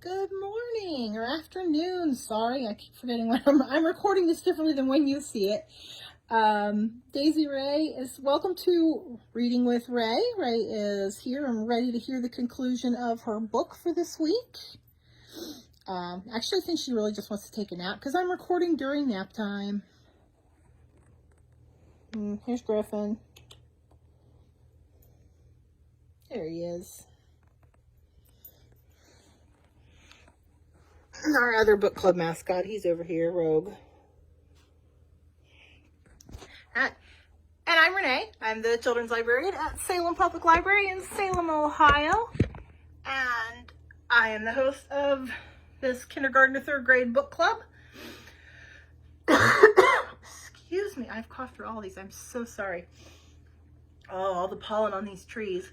Good morning or afternoon. Sorry, I keep forgetting when I'm recording this differently than when you see it. Daisy Ray is welcome to Reading with Ray. Ray is here and ready to hear the conclusion of her book for this week. Actually, I think she really just wants to take a nap because I'm recording during nap time. Here's Griffin. There he is. Our other book club mascot, he's over here, Rogue. And I'm Renee. I'm the children's librarian at Salem Public Library in Salem, Ohio. And I am the host of this kindergarten to third grade book club. Excuse me, I've coughed through all these. I'm so sorry. Oh, all the pollen on these trees.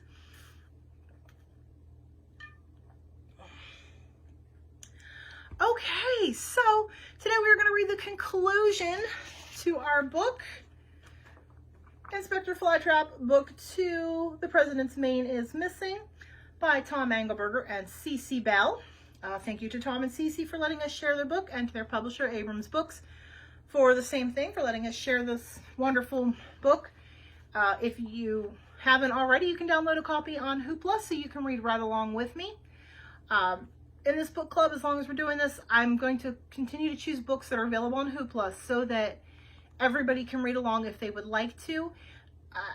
Okay, so today we're going to read the conclusion to our book, Inspector Flytrap, Book 2, The President's Mane is Missing, by Tom Engelberger and Cece Bell. Thank you to Tom and Cece for letting us share their book, and to their publisher, Abrams Books, for the same thing, for letting us share this wonderful book. If you haven't already, you can download a copy on Hoopla so you can read right along with me. In this book club, as long as we're doing this, I'm going to continue to choose books that are available on Hoopla so that everybody can read along if they would like to.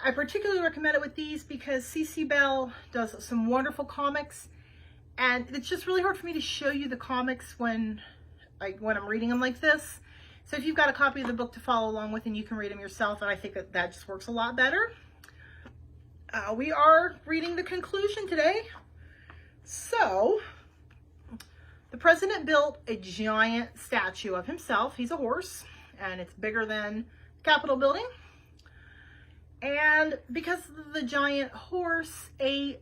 I particularly recommend it with these because Cece Bell does some wonderful comics, and it's just really hard for me to show you the comics when I'm reading them like this. So if you've got a copy of the book to follow along with and you can read them yourself, and I think that just works a lot better. We are reading the conclusion today. So, the president built a giant statue of himself. He's a horse, and it's bigger than the Capitol building. And because of the giant horse, a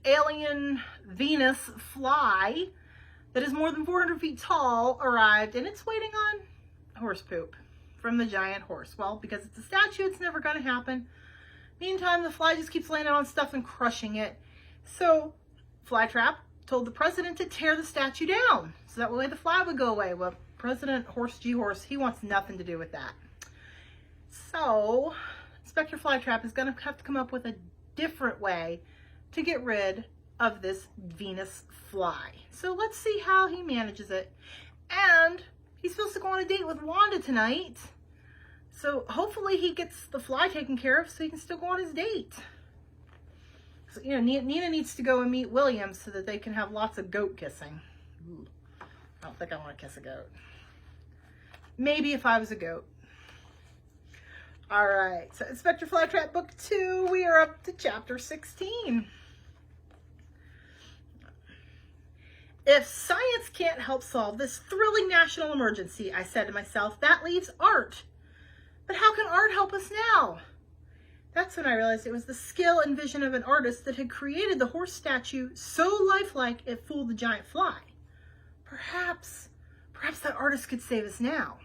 alien Venus fly that is more than 400 feet tall arrived, and it's waiting on horse poop from the giant horse. Well, because it's a statue, it's never going to happen. Meantime, the fly just keeps landing on stuff and crushing it. So, Flytrap told the president to tear the statue down so that way the fly would go away. Well, President Horse G Horse, he wants nothing to do with that. So, Inspector Flytrap is going to have to come up with a different way to get rid of this Venus fly. So let's see how he manages it. And he's supposed to go on a date with Wanda tonight. So hopefully he gets the fly taken care of so he can still go on his date. So, you know, Nina needs to go and meet William so that they can have lots of goat kissing. Ooh, I don't think I want to kiss a goat. Maybe if I was a goat. All right, so Inspector Flytrap Book 2, we are up to Chapter 16. If science can't help solve this thrilling national emergency, I said to myself, that leaves art. But how can art help us now? That's when I realized it was the skill and vision of an artist that had created the horse statue so lifelike it fooled the giant fly. Perhaps that artist could save us now.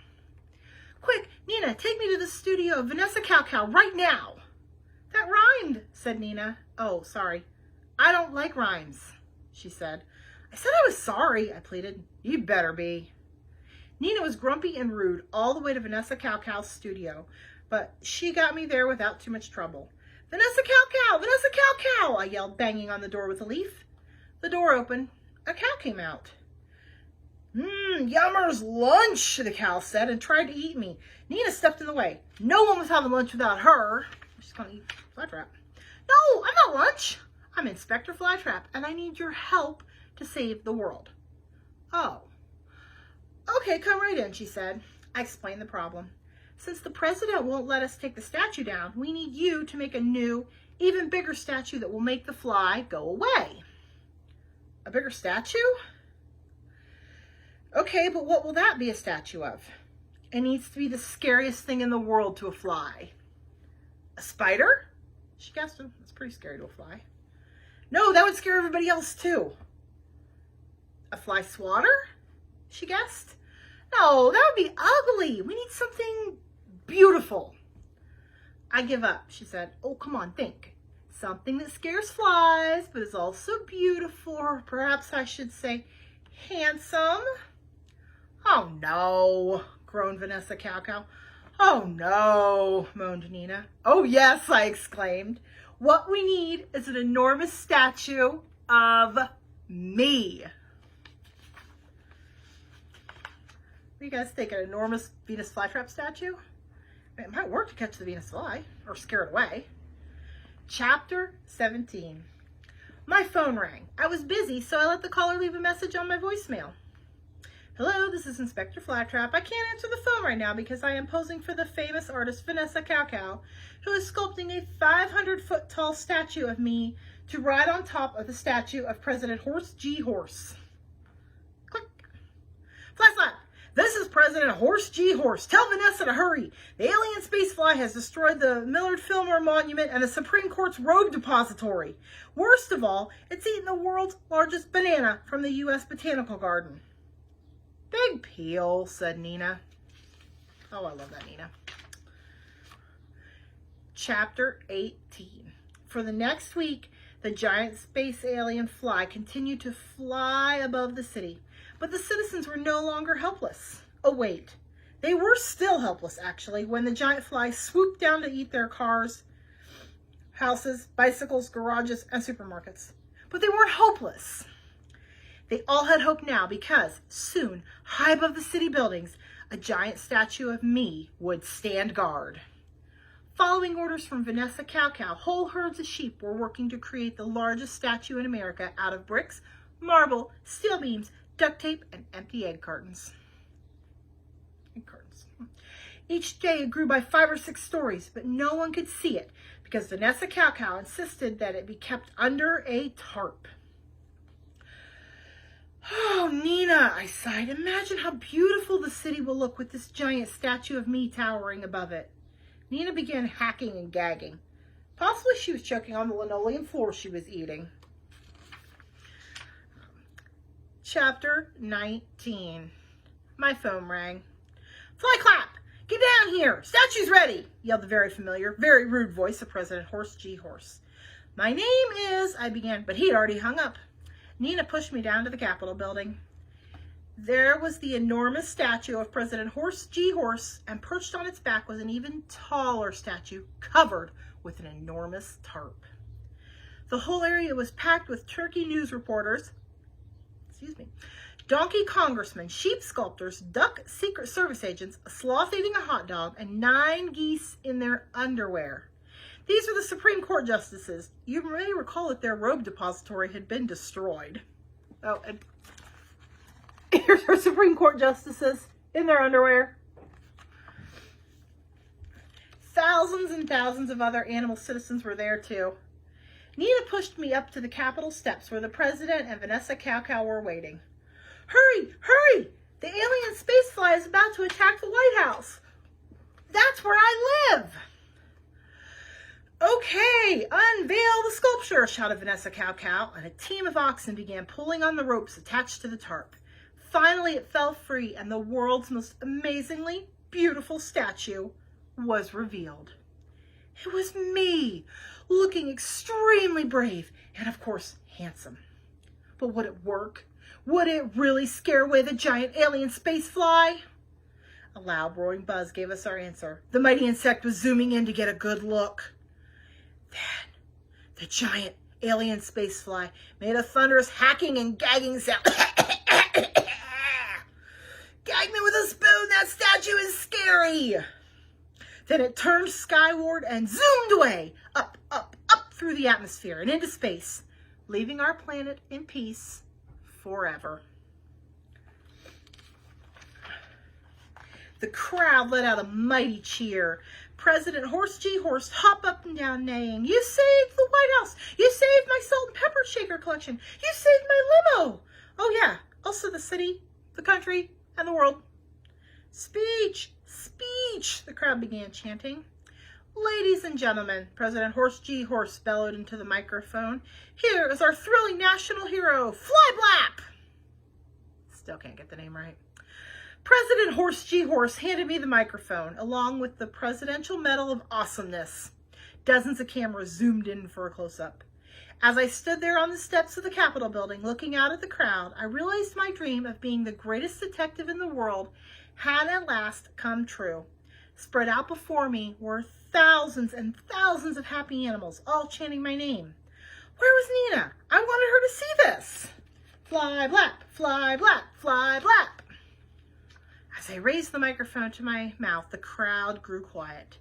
Quick, Nina, take me to the studio of Vanessa Cow right now. That rhymed, said Nina. Oh, sorry. I don't like rhymes, she said. I said I was sorry, I pleaded. You better be. Nina was grumpy and rude all the way to Vanessa Cow's studio, but she got me there without too much trouble. Vanessa Cow! Vanessa Cow! I yelled, banging on the door with a leaf. The door opened. A cow came out. Yummer's lunch, the cow said, and tried to eat me. Nina stepped in the way. No one was having lunch without her. She's going to eat Flytrap. No, I'm not lunch. I'm Inspector Flytrap, and I need your help to save the world. Oh. Okay, come right in, she said. I explained the problem. Since the president won't let us take the statue down, we need you to make a new, even bigger statue that will make the fly go away. A bigger statue? Okay, but what will that be a statue of? It needs to be the scariest thing in the world to a fly. A spider? She guessed it. It's pretty scary to a fly. No, that would scare everybody else too. A fly swatter? She guessed. No, that would be ugly. We need something beautiful. I give up, she said. Oh, come on, think. Something that scares flies, but is also beautiful. Or perhaps I should say Handsome. Oh no, groaned Vanessa Cow Cow. Oh no, moaned Nina. Oh yes, I exclaimed. What we need is an enormous statue of me. What do you guys think? An enormous Venus flytrap statue? It might work to catch the Venus fly or scare it away. Chapter 17. My phone rang. I was busy, so I let the caller leave a message on my voicemail. Hello, this is Inspector Flytrap. I can't answer the phone right now because I am posing for the famous artist Vanessa Cow Cow, who is sculpting a 500-foot tall statue of me to ride on top of the statue of President Horse G. Horse. Click. Flashlight. This is President Horse G. Horse. Tell Vanessa to hurry. The alien spacefly has destroyed the Millard Fillmore Monument and the Supreme Court's rogue depository. Worst of all, it's eaten the world's largest banana from the U.S. Botanical Garden. Big peel, said Nina. Oh, I love that, Nina. Chapter 18. For the next week, the giant space alien fly continued to fly above the city. But the citizens were no longer helpless. Oh, wait. They were still helpless, actually, when the giant fly swooped down to eat their cars, houses, bicycles, garages, and supermarkets. But they weren't hopeless. They all had hope now because soon, high above the city buildings, a giant statue of me would stand guard. Following orders from Vanessa Cow Cow, whole herds of sheep were working to create the largest statue in America out of bricks, marble, steel beams, duct tape, and empty egg cartons. Each day it grew by 5 or 6 stories, but no one could see it because Vanessa Cow Cow insisted that it be kept under a tarp. Oh, Nina, I sighed. Imagine how beautiful the city will look with this giant statue of me towering above it. Nina began hacking and gagging. Possibly she was choking on the linoleum floor she was eating. Chapter 19. My phone rang. Flyclap! Get down here! Statue's ready! Yelled the very familiar, very rude voice of President Horse G. Horse. My name is, I began, but he'd already hung up. Nina pushed me down to the Capitol building. There was the enormous statue of President Horse G. Horse, and perched on its back was an even taller statue covered with an enormous tarp. The whole area was packed with turkey news reporters, donkey congressmen, sheep sculptors, duck Secret Service agents, a sloth eating a hot dog, and 9 geese in their underwear. These were the Supreme Court justices. You may recall that their robe depository had been destroyed. Oh, and here's our Supreme Court justices in their underwear. Thousands and thousands of other animal citizens were there too. Nina pushed me up to the Capitol steps where the president and Vanessa Cow Cow were waiting. Hurry, hurry! The alien spacefly is about to attack the White House. That's where I live. Okay, unveil the sculpture, shouted Vanessa Cow Cow, and a team of oxen began pulling on the ropes attached to the tarp. Finally, it fell free, and the world's most amazingly beautiful statue was revealed. It was me, looking extremely brave and, of course, handsome. But would it work? Would it really scare away the giant alien spacefly? A loud roaring buzz gave us our answer. The mighty insect was zooming in to get a good look. Then, the giant alien spacefly made a thunderous hacking and gagging sound. Gag me with a spoon, that statue is scary. Then it turned skyward and zoomed away, up, up, up through the atmosphere and into space, leaving our planet in peace forever. The crowd let out a mighty cheer. President Horse G. Horse hopped up and down neighing. You saved the White House. You saved my salt and pepper shaker collection. You saved my limo. Oh yeah, also the city, the country, and the world. Speech, speech, the crowd began chanting. Ladies and gentlemen, President Horse G. Horse bellowed into the microphone. Here is our thrilling national hero, Flyblap. Still can't get the name right. President Horse G. Horse handed me the microphone, along with the Presidential Medal of Awesomeness. Dozens of cameras zoomed in for a close-up. As I stood there on the steps of the Capitol building looking out at the crowd, I realized my dream of being the greatest detective in the world had at last come true. Spread out before me were thousands and thousands of happy animals, all chanting my name. Where was Nina? I wanted her to see this. Fly, blap, fly, blap, fly, blap. As I raised the microphone to my mouth, the crowd grew quiet.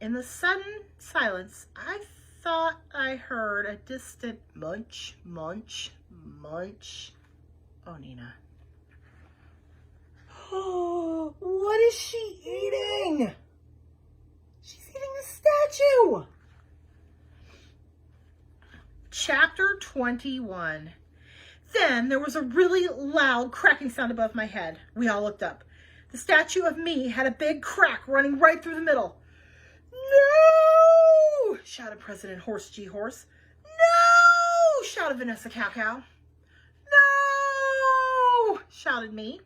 In the sudden silence, I thought I heard a distant munch, munch, munch. Oh, Nina. Oh, what is she eating? She's eating a statue. Chapter 21. Then there was a really loud cracking sound above my head. We all looked up. The statue of me had a big crack running right through the middle. No! Shouted President Horse G. Horse. No! Shouted Vanessa Cow Cow. No! Shouted me.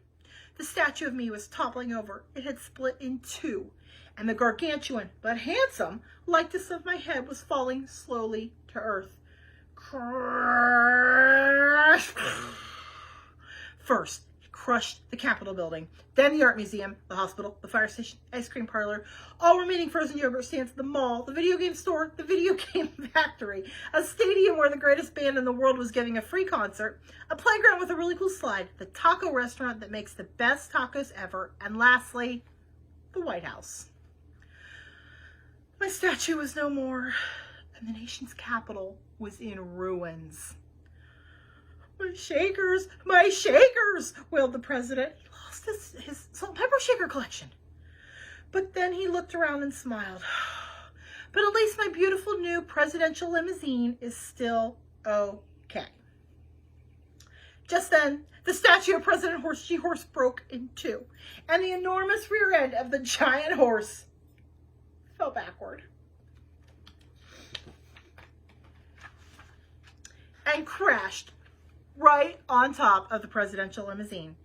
The statue of me was toppling over. It had split in two, and the gargantuan but handsome likeness of my head was falling slowly to earth. Crash! First, it crushed the Capitol building, then the art museum, the hospital, the fire station, ice cream parlor, all remaining frozen yogurt stands, the mall, the video game store, the video game factory, a stadium where the greatest band in the world was giving a free concert, a playground with a really cool slide, the taco restaurant that makes the best tacos ever, and lastly, the White House. My statue was no more, and the nation's capital was in ruins. My shakers, wailed the president. He lost his salt and pepper shaker collection. But then he looked around and smiled. But at least my beautiful new presidential limousine is still okay. Just then, the statue of President Horse G. Horse broke in two, and the enormous rear end of the giant horse fell backward and crashed right on top of the presidential limousine.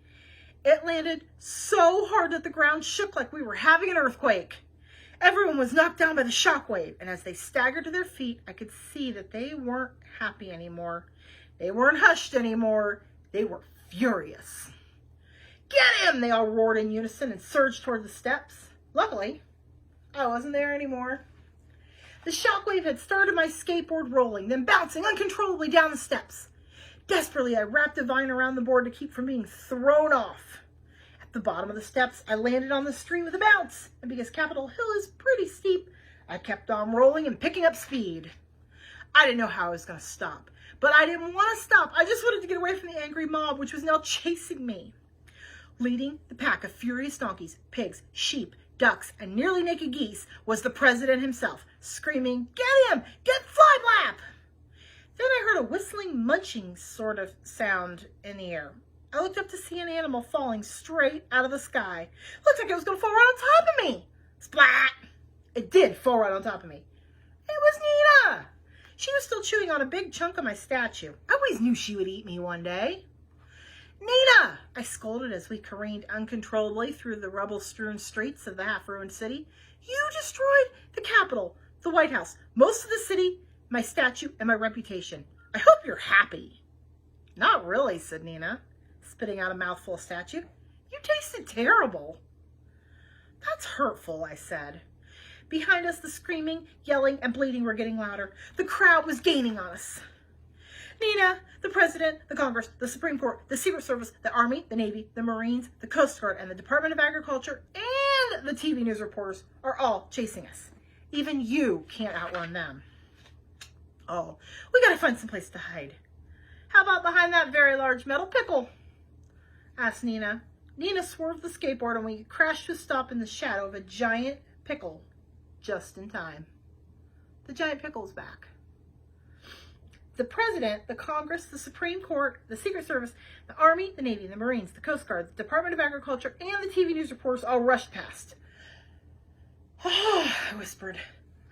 It landed so hard that the ground shook like we were having an earthquake. Everyone was knocked down by the shockwave, and as they staggered to their feet, I could see that they weren't happy anymore. They weren't hushed anymore. They were furious. Get him! They all roared in unison and surged toward the steps. Luckily, I wasn't there anymore. The shockwave had started my skateboard rolling, then bouncing uncontrollably down the steps. Desperately, I wrapped a vine around the board to keep from being thrown off. At the bottom of the steps, I landed on the street with a bounce, and because Capitol Hill is pretty steep, I kept on rolling and picking up speed. I didn't know how I was going to stop, but I didn't want to stop. I just wanted to get away from the angry mob, which was now chasing me. Leading the pack of furious donkeys, pigs, sheep, ducks, and nearly naked geese was the president himself, screaming, "Get him! Get Flytrap!" Then I heard a whistling, munching sort of sound in the air. I looked up to see an animal falling straight out of the sky. Looked like it was going to fall right on top of me. Splat! It did fall right on top of me. It was Nina! She was still chewing on a big chunk of my statue. I always knew she would eat me one day. Nina! I scolded as we careened uncontrollably through the rubble-strewn streets of the half-ruined city. You destroyed the Capitol, the White House, most of the city, my statue, and my reputation. I hope you're happy. Not really, said Nina, spitting out a mouthful of statue. You tasted terrible. That's hurtful, I said. Behind us, the screaming, yelling, and bleating were getting louder. The crowd was gaining on us. Nina, the President, the Congress, the Supreme Court, the Secret Service, the Army, the Navy, the Marines, the Coast Guard, and the Department of Agriculture, and the TV news reporters are all chasing us. Even you can't outrun them. Oh, we gotta find some place to hide. How about behind that very large metal pickle? Asked Nina. Nina swerved the skateboard and we crashed to a stop in the shadow of a giant pickle just in time. The giant pickle's back. The President, the Congress, the Supreme Court, the Secret Service, the Army, the Navy, the Marines, the Coast Guard, the Department of Agriculture, and the TV news reporters all rushed past. I whispered.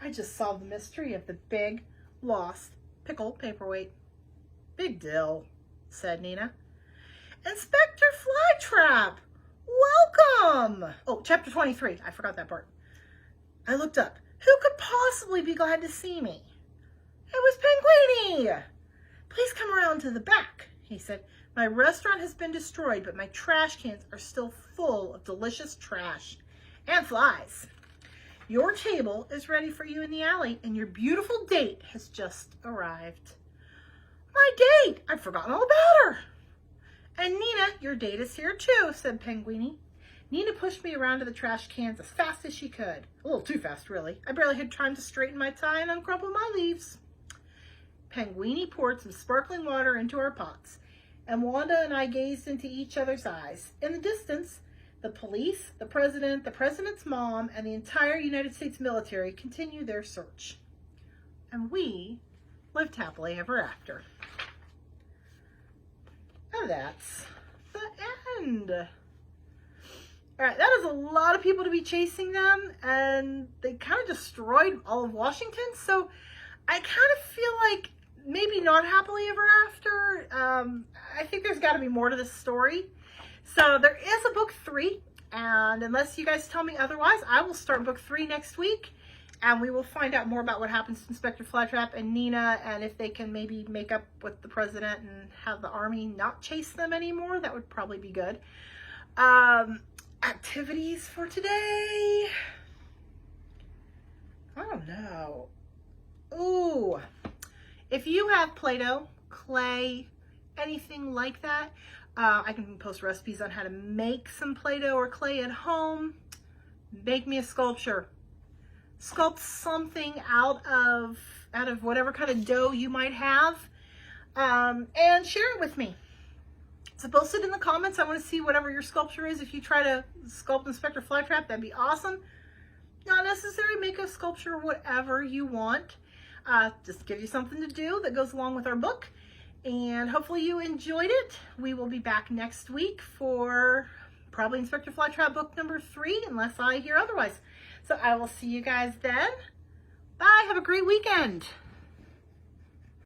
I just solved the mystery of the big, lost pickle paperweight. Big deal, said Nina. Inspector Flytrap, welcome. Oh, chapter 23. I forgot that part. I looked up. Who could possibly be glad to see me? It was Penguini! Please come around to the back, he said. My restaurant has been destroyed, but my trash cans are still full of delicious trash and flies. Your table is ready for you in the alley, and your beautiful date has just arrived. My date! I'd forgotten all about her. And Nina, your date is here too, said Penguini. Nina pushed me around to the trash cans as fast as she could. A little too fast, really. I barely had time to straighten my tie and uncrumple my leaves. Penguini poured some sparkling water into our pots, and Wanda and I gazed into each other's eyes. In the distance, the police, the president's mom, and the entire United States military continued their search. And we lived happily ever after. And that's the end. All right, that is a lot of people to be chasing them, and they kind of destroyed all of Washington. So I kind of feel like maybe not happily ever after. I think there's got to be more to this story. So there is a book 3, and unless you guys tell me otherwise, I will start book 3 next week, and we will find out more about what happens to Inspector Flytrap and Nina, and if they can maybe make up with the president and have the army not chase them anymore. That would probably be good. Activities for today. I don't know. Ooh. If you have Play-Doh, clay, anything like that, I can post recipes on how to make some Play-Doh or clay at home. Make me a sculpture. Sculpt something out of whatever kind of dough you might have, and share it with me. So post it in the comments. I want to see whatever your sculpture is. If you try to sculpt Inspector Flytrap, that'd be awesome. Not necessary. Make a sculpture whatever you want. Just give you something to do that goes along with our book. And hopefully you enjoyed it. We will be back next week for probably Inspector Flytrap book number 3, unless I hear otherwise. So I will see you guys then. Bye. Have a great weekend.